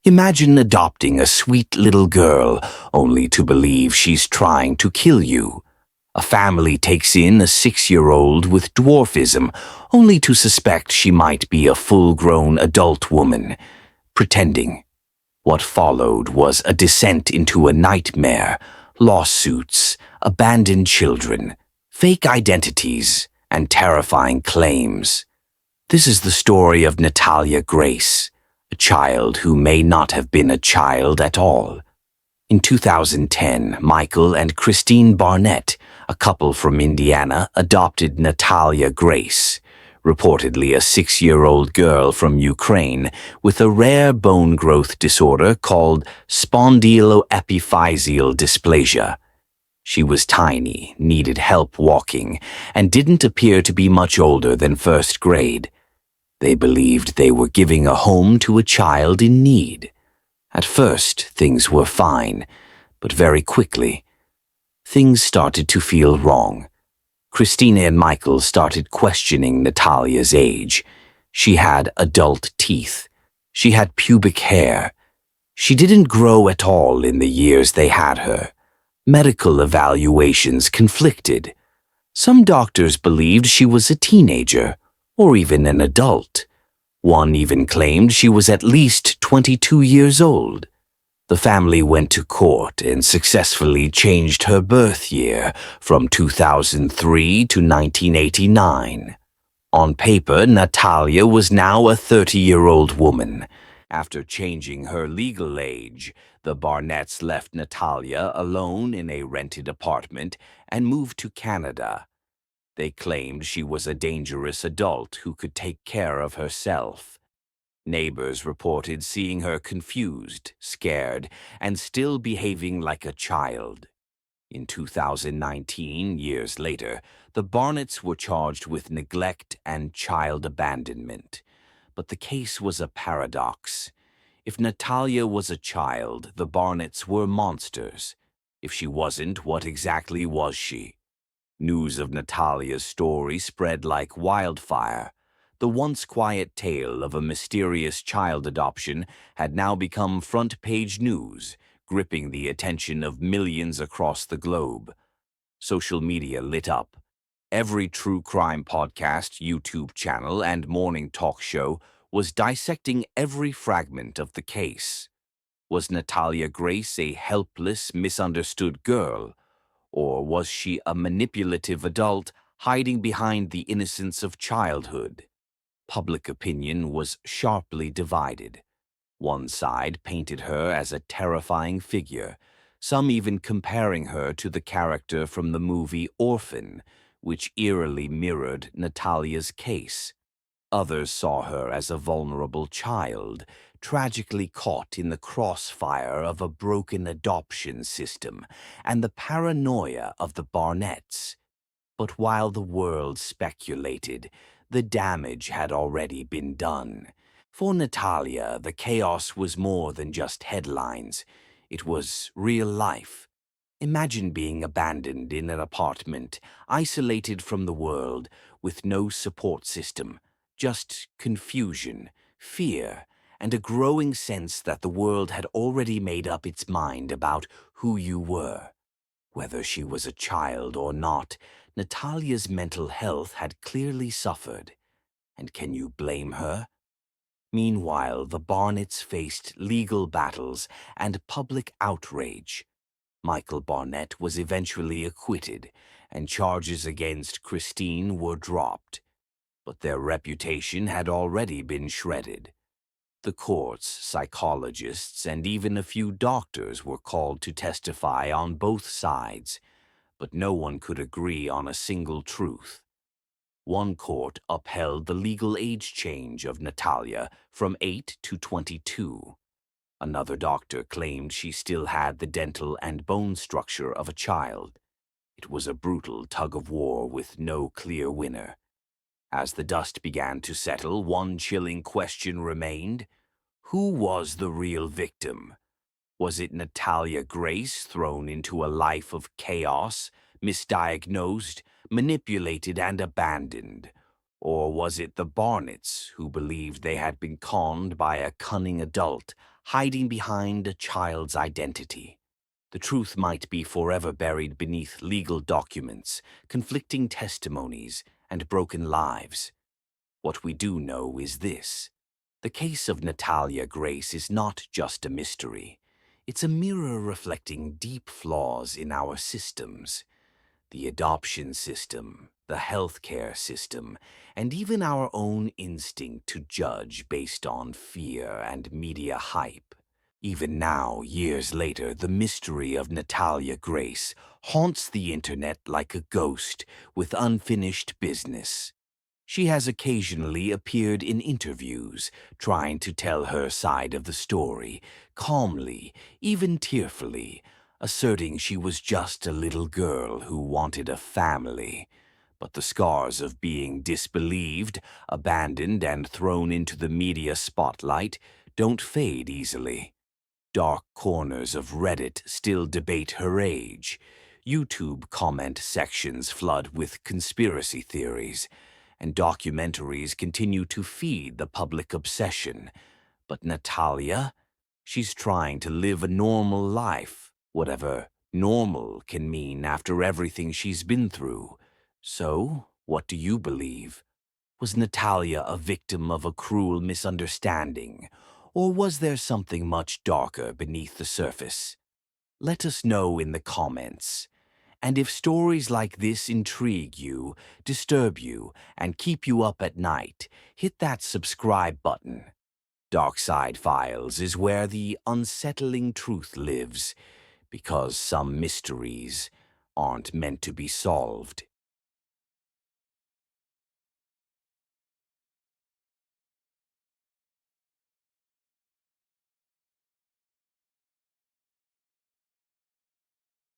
Imagine adopting a sweet little girl only to believe she's trying to kill you. A family takes in a 6-year-old with dwarfism only to suspect she might be a full-grown adult woman, pretending. What followed was a descent into a nightmare, lawsuits, abandoned children, fake identities, and terrifying claims. This is the story of Natalia Grace, a child who may not have been a child at all. In 2010, Michael and Christine Barnett, a couple from Indiana, adopted Natalia Grace, reportedly a 6-year-old girl from Ukraine with a rare bone growth disorder called spondyloepiphyseal dysplasia. She was tiny, needed help walking, and didn't appear to be much older than first grade. They believed they were giving a home to a child in need. At first, things were fine, but very quickly, things started to feel wrong. Christina and Michael started questioning Natalia's age. She had adult teeth. She had pubic hair. She didn't grow at all in the years they had her. Medical evaluations conflicted. Some doctors believed she was a teenager, or even an adult. One even claimed she was at least 22 years old. The family went to court and successfully changed her birth year from 2003 to 1989. On paper, Natalia was now a 30-year-old woman. After changing her legal age, the Barnetts left Natalia alone in a rented apartment and moved to Canada. They claimed she was a dangerous adult who could take care of herself. Neighbors reported seeing her confused, scared, and still behaving like a child. In 2019, years later, the Barnetts were charged with neglect and child abandonment. But the case was a paradox. If Natalia was a child, the Barnetts were monsters. If she wasn't, what exactly was she? News of Natalia's story spread like wildfire. The once quiet tale of a mysterious child adoption had now become front-page news, gripping the attention of millions across the globe. Social media lit up. Every true crime podcast, YouTube channel, and morning talk show was dissecting every fragment of the case. Was Natalia Grace a helpless, misunderstood girl? Or was she a manipulative adult hiding behind the innocence of childhood? Public opinion was sharply divided. One side painted her as a terrifying figure, some even comparing her to the character from the movie Orphan, which eerily mirrored Natalia's case. Others saw her as a vulnerable child, tragically caught in the crossfire of a broken adoption system and the paranoia of the Barnetts. But while the world speculated, the damage had already been done. For Natalia, the chaos was more than just headlines. It was real life. Imagine being abandoned in an apartment, isolated from the world, with no support system, just confusion, fear, and a growing sense that the world had already made up its mind about who you were. Whether she was a child or not, Natalia's mental health had clearly suffered. And can you blame her? Meanwhile, the Barnetts faced legal battles and public outrage. Michael Barnett was eventually acquitted, and charges against Christine were dropped. But their reputation had already been shredded. The courts, psychologists, and even a few doctors were called to testify on both sides, but no one could agree on a single truth. One court upheld the legal age change of Natalia from 8 to 22. Another doctor claimed she still had the dental and bone structure of a child. It was a brutal tug-of-war with no clear winner. As the dust began to settle, one chilling question remained. Who was the real victim? Was it Natalia Grace thrown into a life of chaos, misdiagnosed, manipulated, and abandoned? Or was it the Barnetts who believed they had been conned by a cunning adult, hiding behind a child's identity. The truth might be forever buried beneath legal documents, conflicting testimonies, and broken lives. What we do know is this. The case of Natalia Grace is not just a mystery. It's a mirror reflecting deep flaws in our systems. The adoption system, the healthcare system, and even our own instinct to judge based on fear and media hype. Even now, years later, the mystery of Natalia Grace haunts the internet like a ghost with unfinished business. She has occasionally appeared in interviews, trying to tell her side of the story, calmly, even tearfully, asserting she was just a little girl who wanted a family. But the scars of being disbelieved, abandoned, and thrown into the media spotlight don't fade easily. Dark corners of Reddit still debate her age. YouTube comment sections flood with conspiracy theories, and documentaries continue to feed the public obsession. But Natalia, she's trying to live a normal life, whatever normal can mean after everything she's been through. So, what do you believe? Was Natalia a victim of a cruel misunderstanding, or was there something much darker beneath the surface? Let us know in the comments. And if stories like this intrigue you, disturb you, and keep you up at night, hit that subscribe button. Dark Side Files is where the unsettling truth lives, because some mysteries aren't meant to be solved.